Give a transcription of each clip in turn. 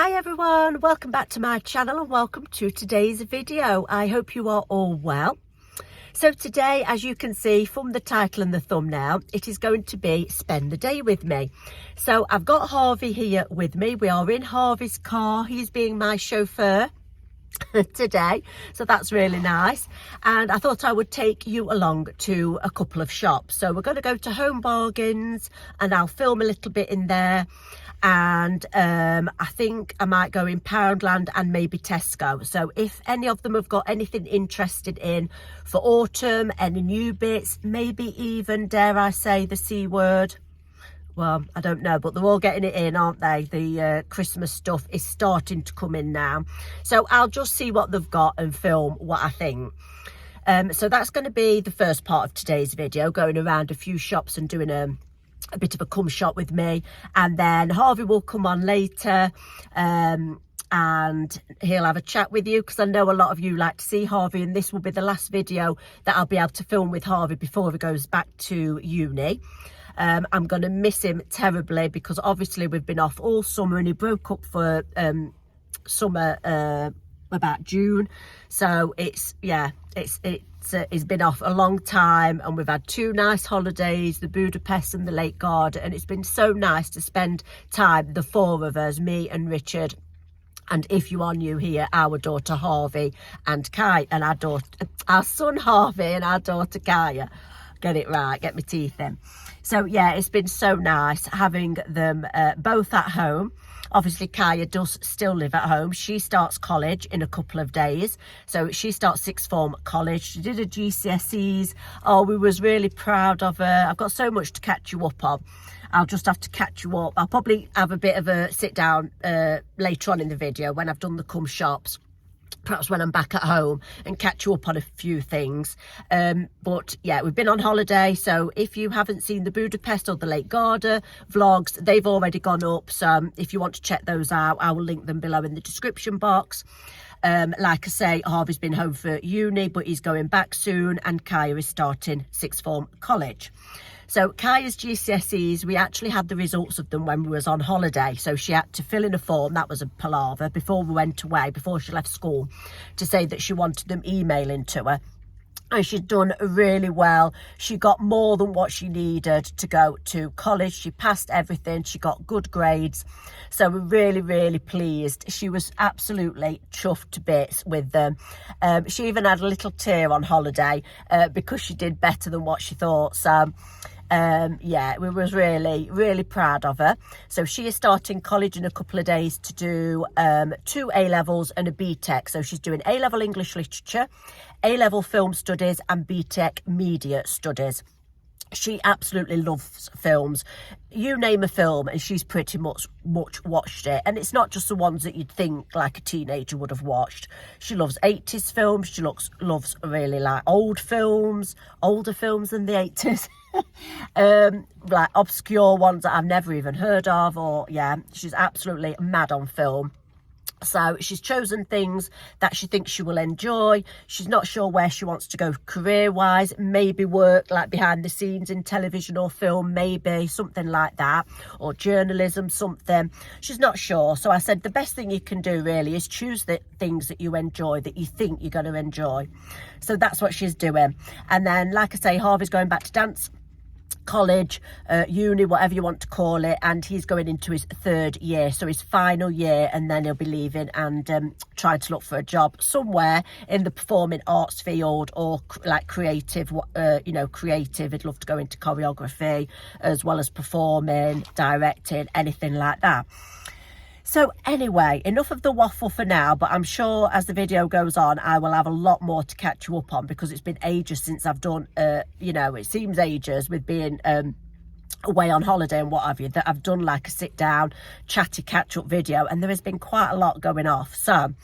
Hi everyone, welcome back to my channel and welcome to today's video. I hope you are all well. So today, as you can see from the title and the thumbnail, it is going to be Spend the Day with me. So I've got Harvey here with me. We are in Harvey's car. He's being my chauffeur today, so that's really nice. And I thought I would take you along to a couple of shops. So we're going to go to Home Bargains and I'll film a little bit in there. And I think I might go in Poundland and maybe Tesco. So if any of them have got anything interested in for autumn, any new bits, maybe even, dare I say, the C word, well, I don't know, but they're all getting it in, aren't they? The Christmas stuff is starting to come in now. So I'll just see what they've got and film what I think. So that's going to be the first part of today's video, going around a few shops and doing a bit of a come shop with me. And then Harvey will come on later and he'll have a chat with you, because I know a lot of you like to see Harvey, and this will be the last video that I'll be able to film with Harvey before he goes back to uni. I'm going to miss him terribly, because obviously we've been off all summer and he broke up for summer about June. So it's been off a long time, and we've had two nice holidays, the Budapest and the Lake Garda, and it's been so nice to spend time, the four of us, me and Richard, and if you are new here, our daughter Harvey and Kai, and our son Harvey and our daughter Kaya. Get it right, get my teeth in. So yeah, it's been so nice having them both at home. Obviously Kaya does still live at home. She starts college in a couple of days, so she starts sixth form college. She did her GCSEs. Oh, we was really proud of her. I've got so much to catch you up on. I'll just have to catch you up. I'll probably have a bit of a sit down later on in the video when I've done the come shops, perhaps when I'm back at home, and catch you up on a few things. But yeah, we've been on holiday, so if you haven't seen the Budapest or the Lake Garda vlogs, they've already gone up. So if you want to check those out, I will link them below in the description box. Like I say, Harvey's been home for uni, but he's going back soon, and Kaya is starting sixth form college. So Kaya's GCSEs, we actually had the results of them when we was on holiday. So she had to fill in a form, that was a palaver, before we went away, before she left school, to say that she wanted them emailing to her. And she's done really well. She got more than what she needed to go to college. She passed everything. She got good grades. So we're really, really pleased. She was absolutely chuffed to bits with them. She even had a little tear on holiday because she did better than what she thought. So yeah, we was really proud of her. So she is starting college in a couple of days to do 2 A-levels and a BTEC. So she's doing A-level English Literature, A-level Film Studies, and BTEC Media Studies. She absolutely loves films. You name a film and she's pretty much watched it. And it's not just the ones that you'd think like a teenager would have watched. She loves 80s films. She loves really like old films, older films than the 80s. Like obscure ones that I've never even heard of. Or yeah, she's absolutely mad on film. So she's chosen things that she thinks she will enjoy. She's not sure where she wants to go career-wise. Maybe work like behind the scenes in television or film, maybe something like that, or journalism, something. She's not sure. So I said the best thing you can do really is choose the things that you enjoy, that you think you're going to enjoy. So that's what she's doing. And then, like I say, Harvey's going back to dance college, uni, whatever you want to call it, and he's going into his 3rd year, so his final year, and then he'll be leaving and trying to look for a job somewhere in the performing arts field, or like creative, you know, creative. He'd love to go into choreography as well as performing, directing, anything like that. So anyway, enough of the waffle for now, but I'm sure as the video goes on, I will have a lot more to catch you up on, because it's been ages since I've done, you know, it seems ages with being away on holiday and what have you, that I've done like a sit down, chatty catch up video, and there has been quite a lot going off. So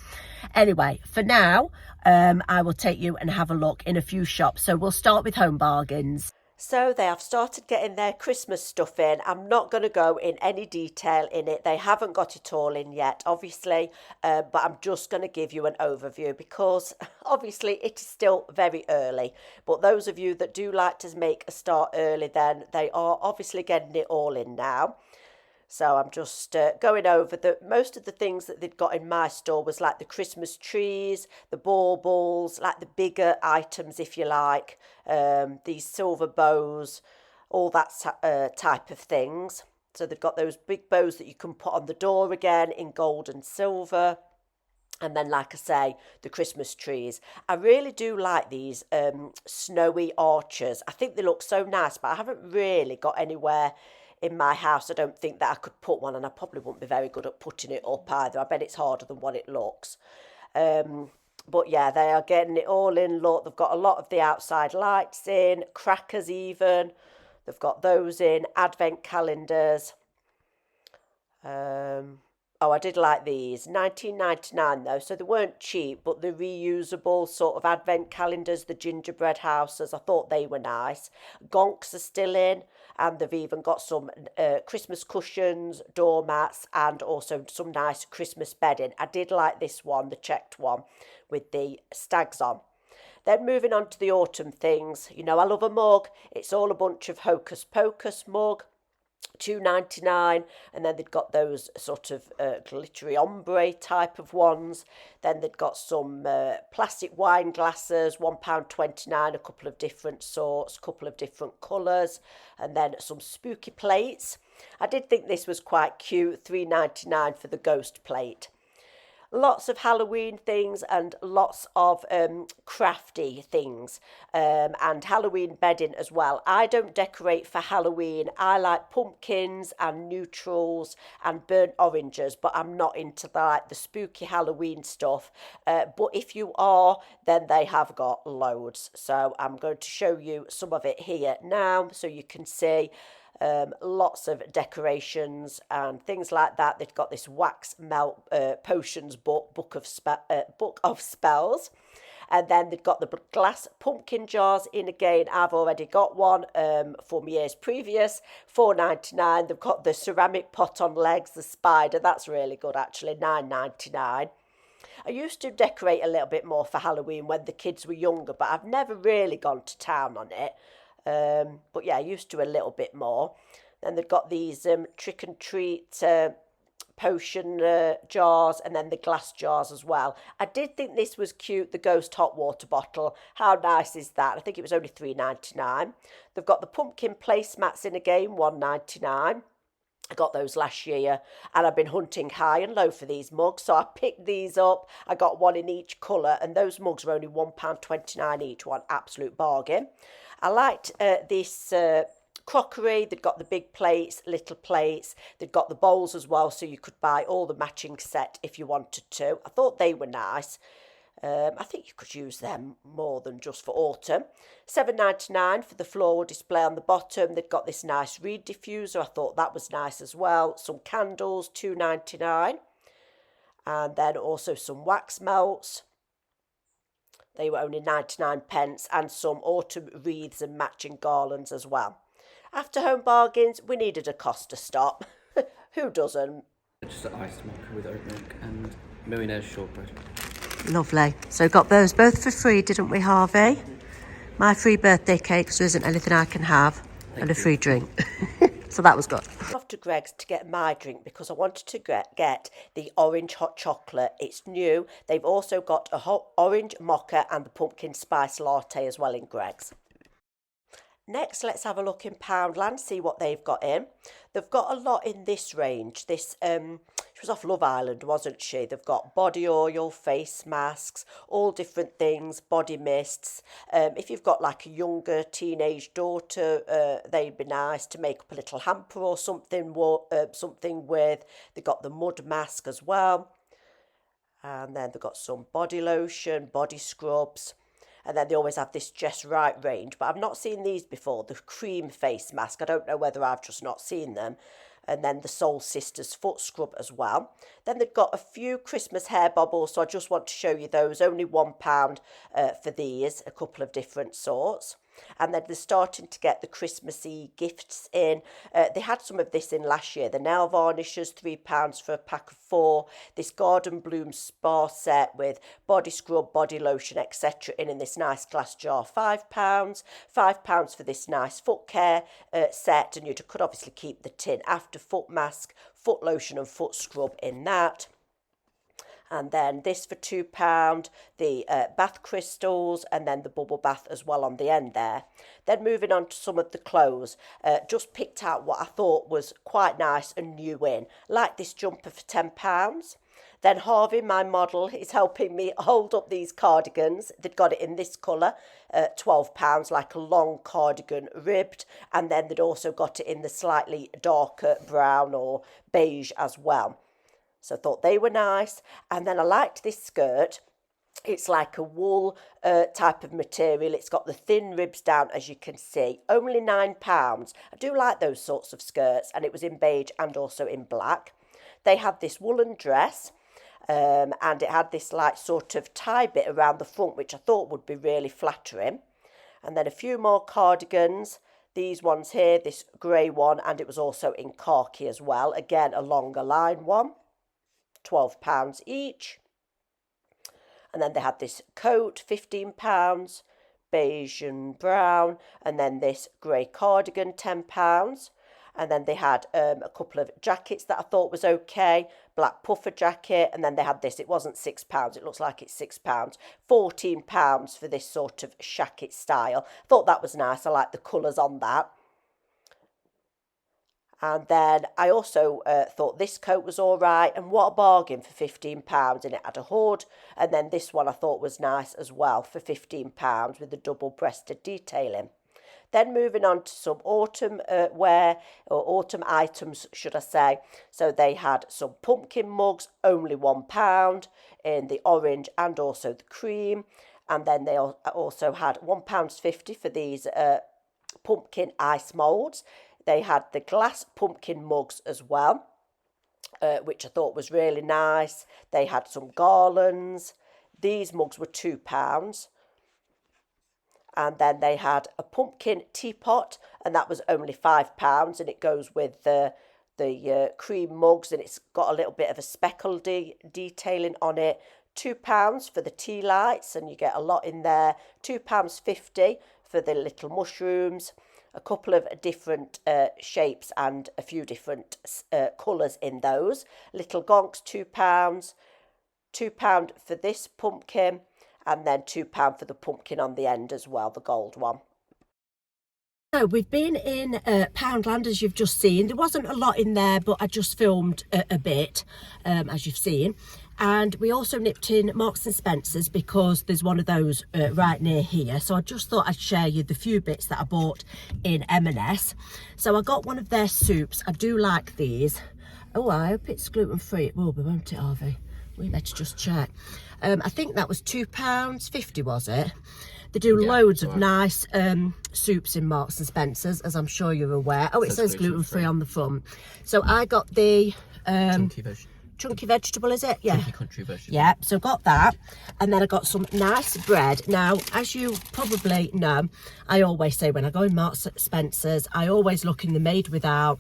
anyway, for now, I will take you and have a look in a few shops. So we'll start with Home Bargains. So they have started getting their Christmas stuff in. I'm not going to go in any detail in it. They haven't got it all in yet, obviously, but I'm just going to give you an overview, because obviously it is still very early. But those of you that do like to make a start early, then they are obviously getting it all in now. So I'm just going over most of the things that they'd got in my store was like the Christmas trees, the baubles, like the bigger items, if you like, these silver bows, all that type of things. So they've got those big bows that you can put on the door again in gold and silver. And then, like I say, the Christmas trees. I really do like these snowy arches. I think they look so nice, but I haven't really got anywhere in my house. I don't think that I could put one, and I probably wouldn't be very good at putting it up either. I bet it's harder than what it looks. But yeah, they are getting it all in. Look, they've got a lot of the outside lights in, crackers even. They've got those in, advent calendars. Oh, I did like these. 19.99 though, so they weren't cheap, but the reusable sort of advent calendars, the gingerbread houses, I thought they were nice. Gonks are still in, and they've even got some Christmas cushions, doormats, and also some nice Christmas bedding. I did like this one, the checked one, with the stags on. Then moving on to the autumn things. You know, I love a mug. It's all a bunch of Hocus Pocus mug. 2.99, and then they'd got those sort of glittery ombre type of ones. Then they'd got some plastic wine glasses, £1.29, a couple of different sorts, a couple of different colours, and then some spooky plates. I did think this was quite cute, £3.99 for the ghost plate. Lots of Halloween things and lots of crafty things and Halloween bedding as well. I don't decorate for Halloween. I like pumpkins and neutrals and burnt oranges, but I'm not into the spooky Halloween stuff. But if you are, then they have got loads. So I'm going to show you some of it here now so you can see. Lots of decorations and things like that. They've got this wax melt potions book of spells, and then they've got the glass pumpkin jars in again. I've already got one from years previous, £4.99. They've got the ceramic pot on legs, the spider. That's really good actually, £9.99. I used to decorate a little bit more for Halloween when the kids were younger, but I've never really gone to town on it. But yeah, I used to a little bit more. Then they've got these trick and treat potion jars, and then the glass jars as well. I did think this was cute, the ghost hot water bottle. How nice is that? I think it was only £3.99. They've got the pumpkin placemats in again, £1.99. I got those last year, and I've been hunting high and low for these mugs, so I picked these up. I got one in each colour, and those mugs were only £1.29 each, one absolute bargain. I liked this crockery. They've got the big plates, little plates. They've got the bowls as well, so you could buy all the matching set if you wanted to. I thought they were nice. I think you could use them more than just for autumn. £7.99 for the floral display on the bottom. They've got this nice reed diffuser. I thought that was nice as well. Some candles, £2.99. And then also some wax melts. They were only 99 pence, and some autumn wreaths and matching garlands as well. After home bargains, we needed a Costa stop. Who doesn't? Just an iced mocha with oat milk and millionaire's shortbread. Lovely. So got those both for free, didn't we, Harvey? My free birthday cake, so there isn't anything I can have, and a free drink. So that was good. I'm off to Greggs to get my drink because I wanted to get the orange hot chocolate. It's new. They've also got a hot orange mocha and the pumpkin spice latte as well in Greggs. Next, let's have a look in Poundland, see what they've got in. They've got a lot in this range. This, she was off Love Island, wasn't she? They've got body oil, face masks, all different things, body mists. If you've got like a younger teenage daughter, they'd be nice to make up a little hamper or something, something with. They've got the mud mask as well. And then they've got some body lotion, body scrubs. And then they always have this Just Right range, but I've not seen these before. The cream face mask, I don't know whether I've just not seen them. And then the Soul Sisters foot scrub as well. Then they've got a few Christmas hair bobbles, so I just want to show you those. Only £1 for these, a couple of different sorts. And then they're starting to get the Christmassy gifts in. They had some of this in last year. The nail varnishes, £3 for a pack of 4. This Garden Bloom Spa set with body scrub, body lotion, etc. in this nice glass jar, £5. £5 for this nice foot care set. And you could obviously keep the tin after foot mask, foot lotion and foot scrub in that. And then this for £2, the bath crystals, and then the bubble bath as well on the end there. Then moving on to some of the clothes, just picked out what I thought was quite nice and new in, like this jumper for £10. Then Harvey, my model, is helping me hold up these cardigans. They'd got it in this colour, £12, like a long cardigan ribbed. And then they'd also got it in the slightly darker brown or beige as well. So I thought they were nice. And then I liked this skirt. It's like a wool type of material. It's got the thin ribs down, as you can see. Only £9. I do like those sorts of skirts. And it was in beige and also in black. They had this woolen dress. And it had this like sort of tie bit around the front, which I thought would be really flattering. And then a few more cardigans. These ones here, this grey one. And it was also in khaki as well. Again, a longer line one. £12 each. And then they had this coat, £15, beige and brown, and then this grey cardigan, £10. And then they had a couple of jackets that I thought was okay, black puffer jacket, and then they had this, it wasn't £6, it looks like it's £6, £14 for this sort of shacket style. Thought that was nice, I like the colours on that. And then I also thought this coat was all right. And what a bargain for £15. And it had a hood. And then this one I thought was nice as well for £15 with the double-breasted detailing. Then moving on to some autumn wear, or autumn items, should I say. So they had some pumpkin mugs, only £1 in the orange and also the cream. And then they also had £1.50 for these pumpkin ice moulds. They had the glass pumpkin mugs as well, which I thought was really nice. They had some garlands. These mugs were £2. And then they had a pumpkin teapot, and that was only £5. And it goes with the cream mugs, and it's got a little bit of a speckle detailing on it. £2 for the tea lights, and you get a lot in there. £2.50 for the little mushrooms. A couple of different shapes and a few different colours in those. Little gonks, £2. £2 for this pumpkin, and then £2 for the pumpkin on the end as well, the gold one. So we've been in Poundland, as you've just seen. There wasn't a lot in there, but I just filmed a bit, as you've seen. And we also nipped in Marks and Spencer's because there's one of those right near here. So I just thought I'd share you the few bits that I bought in M&S. So I got one of their soups. I do like these. Oh, I hope it's gluten-free. It will be, won't it, Harvey? We better just check. I think that was £2.50, was it? They do loads of nice soups in Marks and Spencer's, as I'm sure you're aware. Oh, it says gluten-free on the front. So I got the chunky vegetable, is it? Yeah. Chunky country vegetable. Yeah, so got that. And then I got some nice bread. Now, as you probably know, I always say when I go in Marks and Spencer's, I always look in the made without,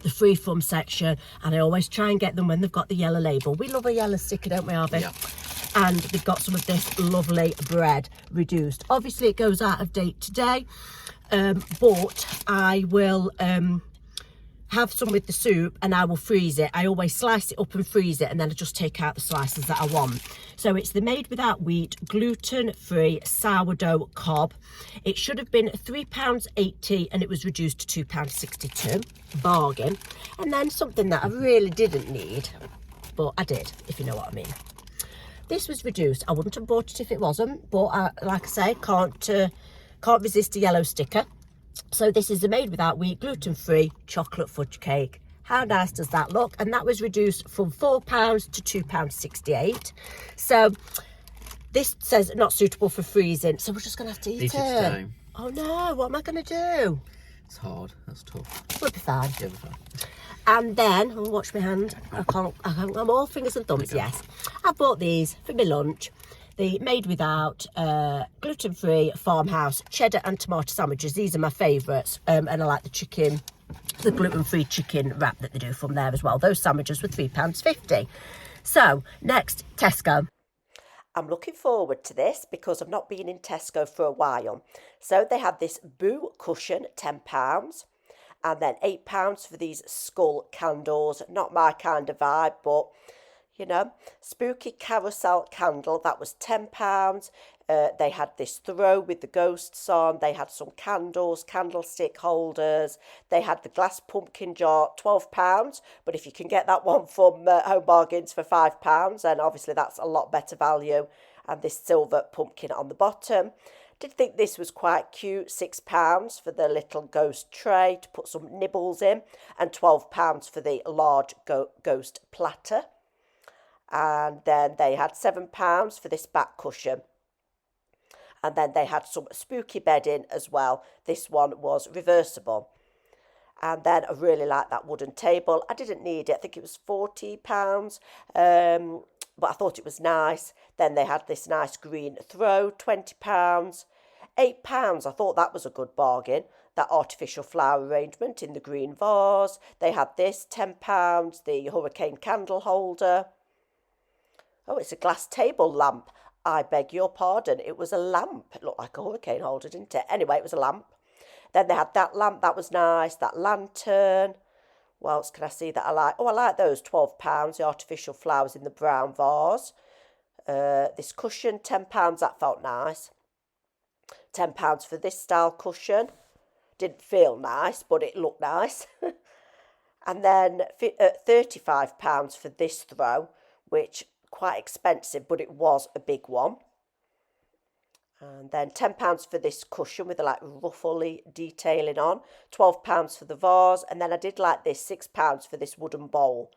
the free from section, and I always try and get them when they've got the yellow label. We love a yellow sticker, don't we, Harvey? Yeah. And they've got some of this lovely bread reduced. Obviously it goes out of date today, but I will have some with the soup and I will freeze it. I always slice it up and freeze it, and then I just take out the slices that I want. So it's the made without wheat, gluten-free sourdough cob. It should have been £3.80 and it was reduced to £2.62. Bargain. And then something that I really didn't need, but I did, if you know what I mean. This was reduced. I wouldn't have bought it if it wasn't, but like I say, can't resist a yellow sticker. So this is the made without wheat, gluten-free chocolate fudge cake. How nice does that look? And that was reduced from £4 to £2.68. So this says not suitable for freezing. So we're just going to have to eat it. Today. Oh no, what am I going to do? It's hard, that's tough. We'll be fine. Yeah, we're fine. And then, oh, watch my hand. I'm all fingers and thumbs, yes. I bought these for my lunch. the made without gluten-free farmhouse cheddar and tomato sandwiches. These are my favourites, and I like the chicken, the gluten-free chicken wrap that they do from there as well. Those sandwiches were £3.50. So next, Tesco. I'm looking forward to this because I've not been in Tesco for a while. So they had this Boo cushion, £10, and then £8 for these skull candles. Not my kind of vibe, but you know, spooky carousel candle, that was £10. They had this throw with the ghosts on. They had some candles, candlestick holders. They had the glass pumpkin jar, £12. But if you can get that one from Home Bargains for £5, then obviously that's a lot better value. And this silver pumpkin on the bottom. Did think this was quite cute. £6 for the little ghost tray to put some nibbles in, and £12 for the large ghost platter. And then they had £7 for this back cushion. And then they had some spooky bedding as well. This one was reversible. And then I really like that wooden table. I didn't need it. I think it was £40. But I thought it was nice. Then they had this nice green throw, £20. £8. I thought that was a good bargain. That artificial flower arrangement in the green vase. They had this, £10. The hurricane candle holder. Oh, it's a glass table lamp. I beg your pardon. It was a lamp. It looked like a hurricane holder, didn't it? Anyway, it was a lamp. Then they had that lamp. That was nice. That lantern. What else can I see that I like? Oh, I like those, £12. The artificial flowers in the brown vase. This cushion, £10. That felt nice. £10 for this style cushion. Didn't feel nice, but it looked nice. And then £35 for this throw, which quite expensive, but it was a big one. And then £10 for this cushion with the like ruffly detailing on. £12 for the vase. And then I did like this, £6 for this wooden bowl.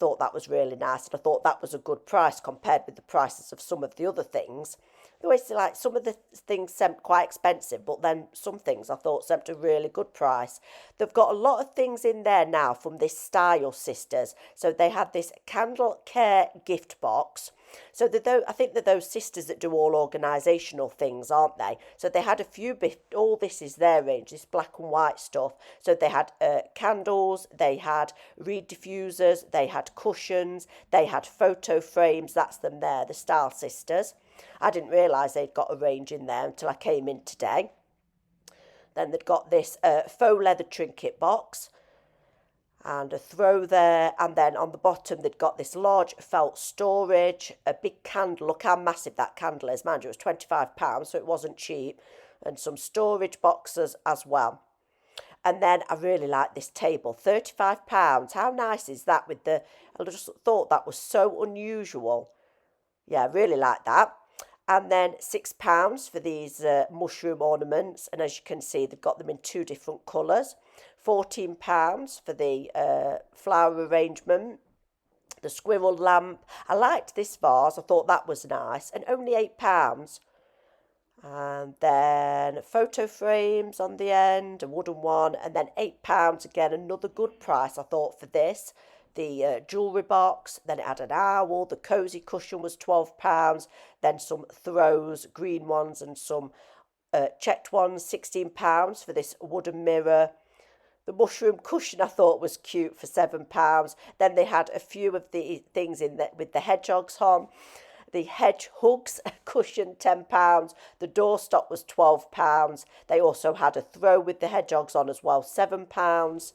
Thought that was really nice, and I thought that was a good price compared with the prices of some of the other things. The way like some of the things seemed quite expensive, but then some things I thought seemed a really good price. They've got a lot of things in there now from this Style Sisters. So they had this candle care gift box. So I think they're those sisters that do all organisational things, aren't they? So they had a few bits, all this is their range, this black and white stuff. So they had candles, they had reed diffusers, they had cushions, they had photo frames, that's them there, the Style Sisters. I didn't realise they'd got a range in there until I came in today. Then they'd got this faux leather trinket box and a throw there, and then on the bottom they'd got this large felt storage, a big candle. Look how massive that candle is. Mind you, it was £25, so it wasn't cheap, and some storage boxes as well. And then I really like this table, £35. How nice is that? I just thought that was so unusual. Yeah, I really like that. And then £6 for these mushroom ornaments, and as you can see, they've got them in two different colours. £14 for the flower arrangement, the squirrel lamp. I liked this vase, I thought that was nice, and only £8. And then photo frames on the end, a wooden one, and then £8 again, another good price I thought for this. The jewellery box, then it had an owl, the cosy cushion was £12, then some throws, green ones, and some checked ones, £16 for this wooden mirror. The mushroom cushion I thought was cute for £7. Then they had a few of the things in there with the hedgehogs on. The hedge hugs cushion, £10. The doorstop was £12. They also had a throw with the hedgehogs on as well, £7.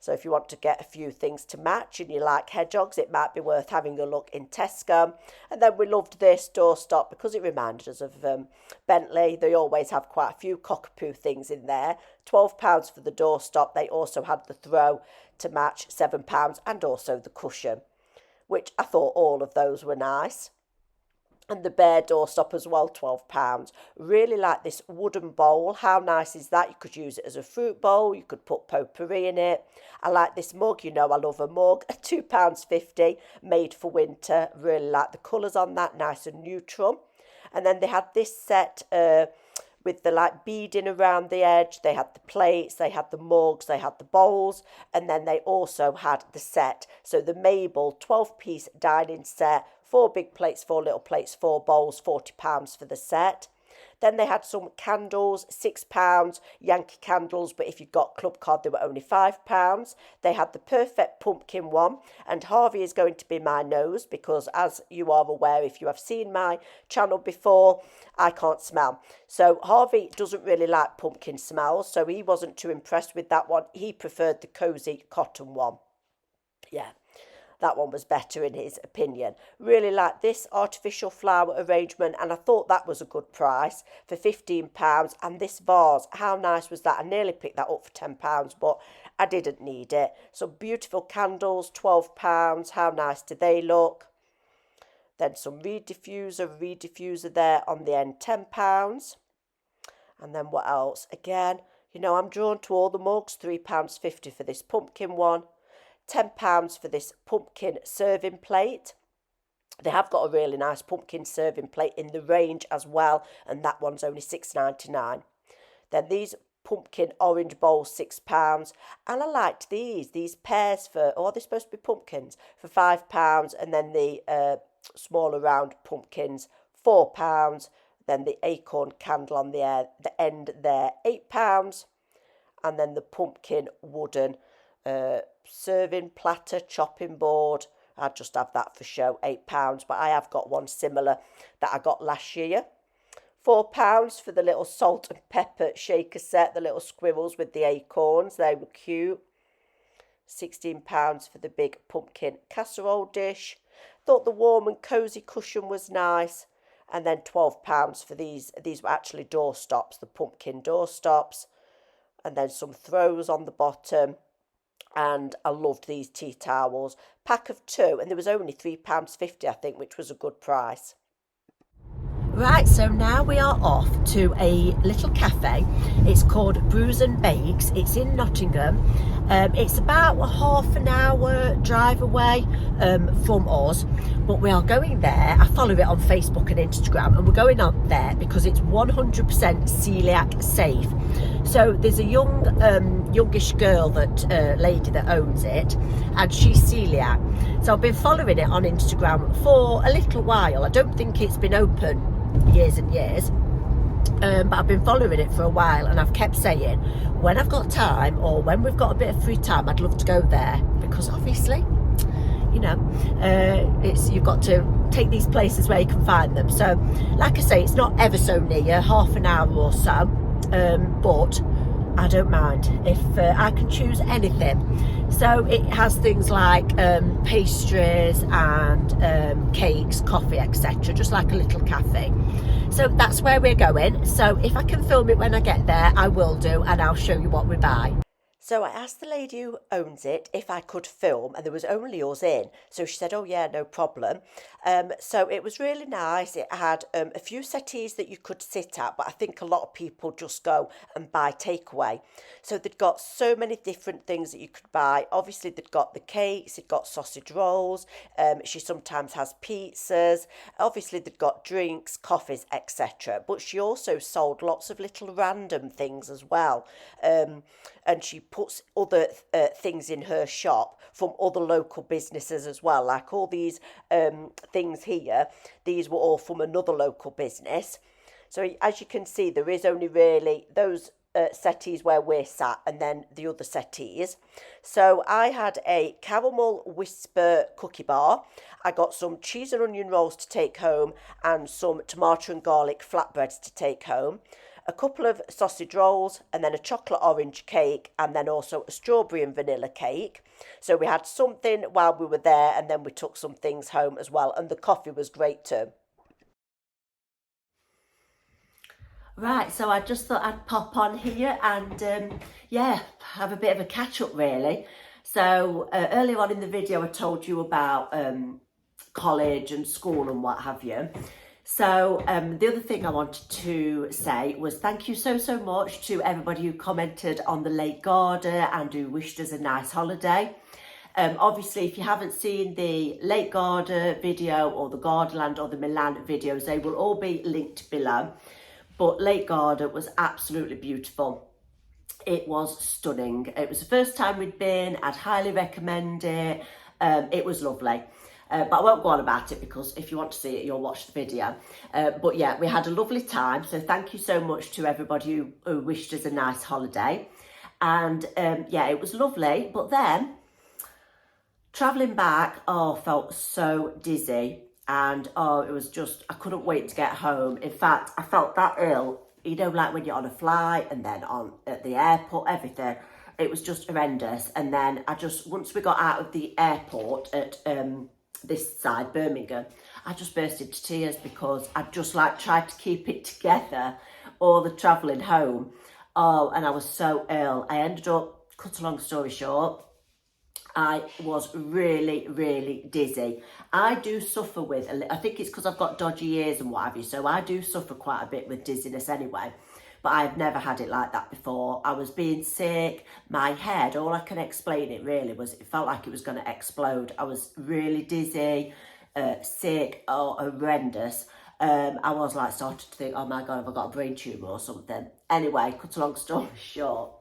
So if you want to get a few things to match and you like hedgehogs, it might be worth having a look in Tesco. And then we loved this doorstop because it reminded us of Bentley. They always have quite a few cockapoo things in there. £12 for the doorstop. They also had the throw to match, £7, and also the cushion, which I thought all of those were nice. And the bear doorstop as well, £12. Really like this wooden bowl. How nice is that? You could use it as a fruit bowl. You could put potpourri in it. I like this mug. You know I love a mug. £2.50, made for winter. Really like the colours on that. Nice and neutral. And then they had this set with the like beading around the edge. They had the plates, they had the mugs, they had the bowls, and then they also had the set. So the Mabel 12-piece dining set 4 big plates, 4 little plates, 4 bowls, £40 for the set. Then they had some candles, £6, Yankee candles, but if you got club card, they were only £5. They had the perfect pumpkin one, and Harvey is going to be my nose because, as you are aware, if you have seen my channel before, I can't smell. So Harvey doesn't really like pumpkin smells, so he wasn't too impressed with that one. He preferred the cosy cotton one. Yeah. That one was better in his opinion. Really like this artificial flower arrangement, and I thought that was a good price for £15. And this vase, how nice was that? I nearly picked that up for £10, but I didn't need it. Some beautiful candles, £12. How nice do they look? Then some reed diffuser there on the end, £10. And then what else? Again, you know, I'm drawn to all the mugs, £3.50 for this pumpkin one. £10 for this pumpkin serving plate. They have got a really nice pumpkin serving plate in the range as well, and that one's only £6.99. Then these pumpkin orange bowls, £6, and I liked these pears for, oh, they're supposed to be pumpkins, for £5, and then the smaller round pumpkins, £4. Then the acorn candle on the end there, £8, and then the pumpkin wooden serving platter, chopping board. I'd just have that for show, £8, but I have got one similar that I got last year. £4 for the little salt and pepper shaker set, the little squirrels with the acorns, they were cute. £16 for the big pumpkin casserole dish. Thought the warm and cosy cushion was nice. And then £12 for these were actually door stops, the pumpkin door stops. And then some throws on the bottom. And I loved these tea towels. Pack of 2, and there was only £3.50, I think, which was a good price. Right, so now we are off to a little cafe. It's called Brews and Bakes. It's in Nottingham. It's about a half an hour drive away from us, but we are going there. I follow it on Facebook and Instagram, and we're going up there because it's 100% celiac safe. So there's a youngish girl, lady that owns it, and she's celiac. So I've been following it on Instagram for a little while. I don't think it's been open years and years, but I've been following it for a while, and I've kept saying when I've got time or when we've got a bit of free time, I'd love to go there, because obviously, you know, you've got to take these places where you can find them. So like I say, it's not ever so near, half an hour or so, but I don't mind if I can choose anything. So it has things like pastries and cakes, coffee, etc., just like a little cafe. So that's where we're going. So if I can film it when I get there, I will do, and I'll show you what we buy. So I asked the lady who owns it if I could film, and there was only us in. So she said, oh yeah, no problem. So it was really nice. It had a few settees that you could sit at, but I think a lot of people just go and buy takeaway. So they'd got so many different things that you could buy. Obviously, they'd got the cakes, they'd got sausage rolls. She sometimes has pizzas. Obviously, they'd got drinks, coffees, etc. But she also sold lots of little random things as well. And she puts other things in her shop from other local businesses as well, like all these things here. These were all from another local business. So as you can see, there is only really those settees where we're sat, and then the other settees. So I had a caramel whisper cookie bar. I got some cheese and onion rolls to take home, and some tomato and garlic flatbreads to take home. A couple of sausage rolls, and then a chocolate orange cake, and then also a strawberry and vanilla cake. So we had something while we were there, and then we took some things home as well, and the coffee was great too. Right, so I just thought I'd pop on here and yeah, have a bit of a catch up really. So earlier on in the video I told you about college and school and what have you. So the other thing I wanted to say was thank you so much to everybody who commented on the Lake Garda and who wished us a nice holiday. Obviously, if you haven't seen the Lake Garda video or the Gardaland or the Milan videos, they will all be linked below. But Lake Garda was absolutely beautiful. It was stunning. It was the first time we'd been. I'd highly recommend it. It was lovely. But I won't go on about it because if you want to see it, you'll watch the video. But yeah, we had a lovely time. So thank you so much to everybody who wished us a nice holiday. And yeah, it was lovely. But then travelling back, felt so dizzy. And it was just, I couldn't wait to get home. In fact, I felt that ill, you know, like when you're on a flight and then at the airport, everything. It was just horrendous. And then once we got out of the airport at this side, Birmingham, I just burst into tears because I just like tried to keep it together all the travelling home. And I was so ill. I ended up, cut a long story short, I was really, really dizzy. I do suffer with, I think it's because I've got dodgy ears and what have you, so I do suffer quite a bit with dizziness anyway. But I've never had it like that before. I was being sick. My head, all I can explain it really was it felt like it was going to explode. I was really dizzy, sick, horrendous. I was like starting to think, oh my God, have I got a brain tumour or something? Anyway, cut a long story short.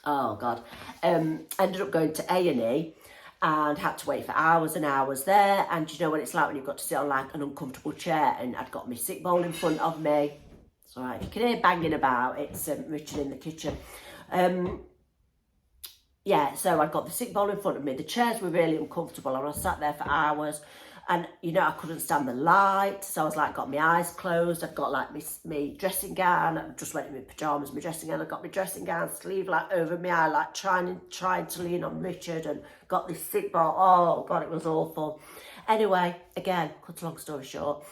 Oh God. Ended up going to A&E and had to wait for hours and hours there. And you know what it's like when you've got to sit on like an uncomfortable chair, and I'd got my sick bowl in front of me. It's all right, if you can hear banging about, it's Richard in the kitchen. Yeah, so I'd got the sick bowl in front of me. The chairs were really uncomfortable and I sat there for hours. And, you know, I couldn't stand the light. So I was like, got my eyes closed. I've got like my dressing gown. I just went in my pyjamas, my dressing gown. I got my dressing gown sleeve like over my eye, like trying to lean on Richard, and got this sick bowl. Oh God, it was awful. Anyway, again, cut a long story short.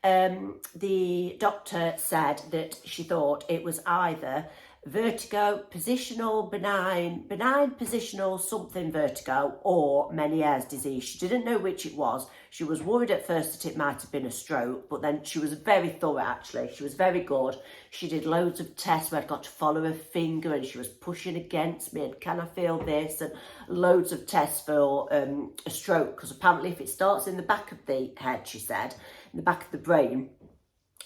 The doctor said that she thought it was either vertigo, positional, benign positional something vertigo, or Meniere's disease. She didn't know which it was. She was worried at first that it might have been a stroke, but then she was very thorough actually. She was very good. She did loads of tests where I'd got to follow her finger and she was pushing against me and can I feel this, and loads of tests for a stroke, because apparently if it starts in the back of the head, she said, in the back of the brain,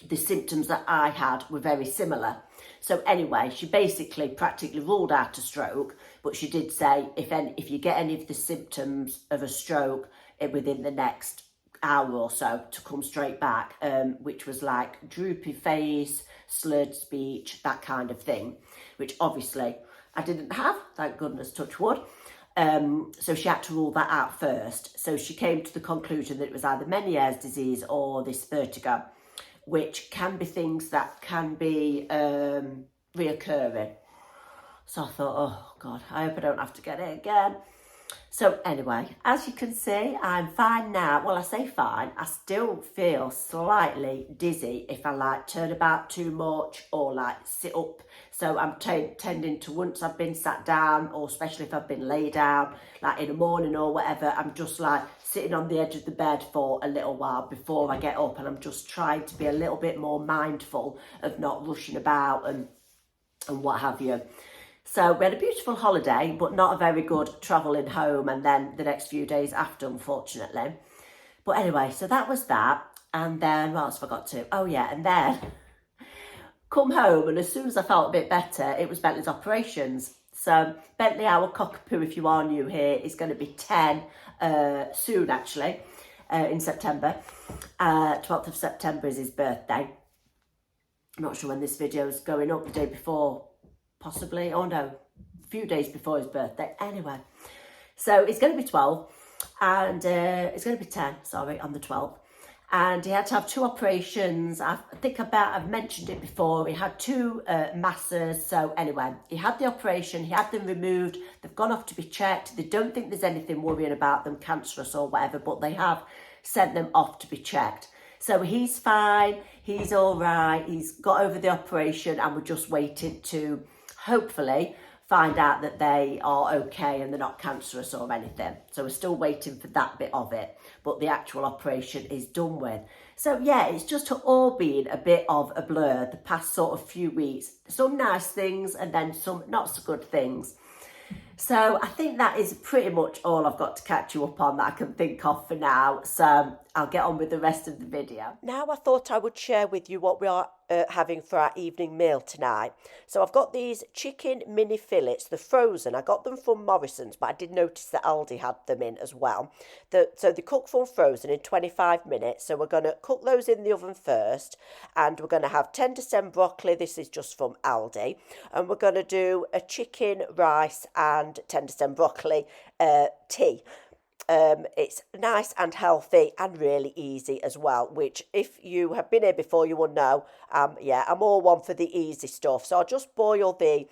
the symptoms that I had were very similar. So anyway, she basically practically ruled out a stroke, but she did say if you get any of the symptoms of a stroke within the next hour or so, to come straight back, which was like droopy face, slurred speech, that kind of thing, which obviously I didn't have, thank goodness, touch wood. So she had to rule that out first. So she came to the conclusion that it was either Meniere's disease or this vertigo, which can be things that can be reoccurring. So I thought, oh God, I hope I don't have to get it again. So anyway, as you can see, I'm fine now. Well, I say fine, I still feel slightly dizzy if I like turn about too much or like sit up. So I'm tending to, once I've been sat down, or especially if I've been laid down, like in the morning or whatever, I'm just like sitting on the edge of the bed for a little while before I get up, and I'm just trying to be a little bit more mindful of not rushing about and what have you. So we had a beautiful holiday, but not a very good travelling home, and then the next few days after, unfortunately. But anyway, so that was that. And then what else have I got to? Oh yeah, and then come home, and as soon as I felt a bit better, it was Bentley's operations. So Bentley, our cockapoo, if you are new here, is going to be 10 soon actually, in September. 12th of September is his birthday. I'm not sure when this video is going up, the day before, possibly, oh no, a few days before his birthday. Anyway, so it's going to be 12, and it's going to be 10, sorry, on the 12th. And he had to have 2 operations. I think I've mentioned it before. He had 2 masses. So anyway, he had the operation, he had them removed. They've gone off to be checked. They don't think there's anything worrying about them, cancerous or whatever, but they have sent them off to be checked. So he's fine, he's all right, he's got over the operation, and we're just waiting to hopefully find out that they are okay and they're not cancerous or anything. So we're still waiting for that bit of it, but the actual operation is done with. So yeah, it's just all been a bit of a blur the past sort of few weeks. Some nice things and then some not so good things. So I think that is pretty much all I've got to catch you up on that I can think of for now. So I'll get on with the rest of the video. Now I thought I would share with you what we are having for our evening meal tonight. So I've got these chicken mini fillets, they're frozen. I got them from Morrison's, but I did notice that Aldi had them in as well. So they cook from frozen in 25 minutes. So we're going to cook those in the oven first, and we're going to have tender stem broccoli. This is just from Aldi. And we're going to do a chicken, rice and tender stem broccoli tea. It's nice and healthy and really easy as well, which if you have been here before you will know, I'm all one for the easy stuff. So I'll just boil the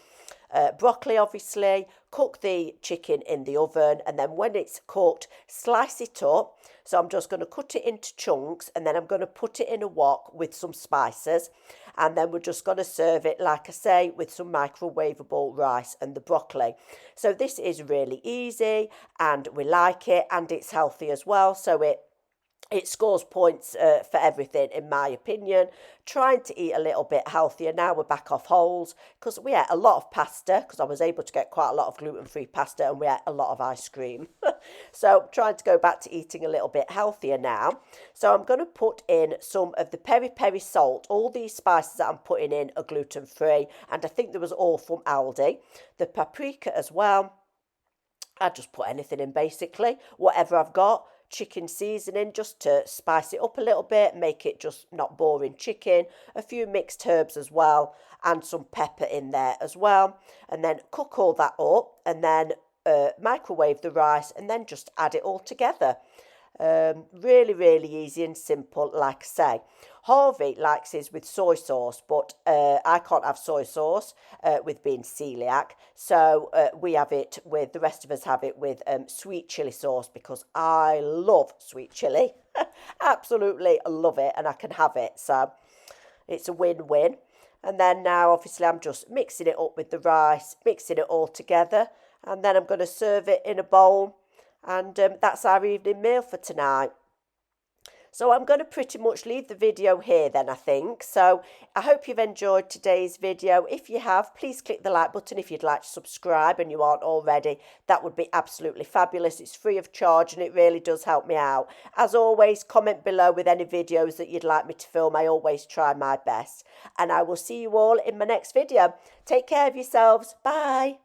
broccoli, obviously, cook the chicken in the oven, and then when it's cooked, slice it up. So I'm just going to cut it into chunks, and then I'm going to put it in a wok with some spices, and then we're just going to serve it, like I say, with some microwavable rice and the broccoli. So this is really easy, and we like it, and it's healthy as well. So it scores points for everything, in my opinion. Trying to eat a little bit healthier now. We're back off holes because we ate a lot of pasta, because I was able to get quite a lot of gluten-free pasta, and we ate a lot of ice cream. So trying to go back to eating a little bit healthier now. So I'm going to put in some of the peri-peri salt. All these spices that I'm putting in are gluten-free, and I think there was all from Aldi. The paprika as well. I just put anything in basically, whatever I've got. Chicken seasoning just to spice it up a little bit, make it just not boring chicken. A few mixed herbs as well, and some pepper in there as well. And then cook all that up, and then microwave the rice, and then just add it all together. Really, really easy and simple, like I say. Harvey likes his with soy sauce, but I can't have soy sauce with being celiac. So we have it with, the rest of us have it with sweet chili sauce, because I love sweet chili. Absolutely love it, and I can have it. So it's a win-win. And then now, obviously, I'm just mixing it up with the rice, mixing it all together. And then I'm going to serve it in a bowl. And that's our evening meal for tonight. So I'm going to pretty much leave the video here then, I think. So I hope you've enjoyed today's video. If you have, please click the like button if you'd like to subscribe and you aren't already. That would be absolutely fabulous. It's free of charge and it really does help me out. As always, comment below with any videos that you'd like me to film. I always try my best. And I will see you all in my next video. Take care of yourselves. Bye.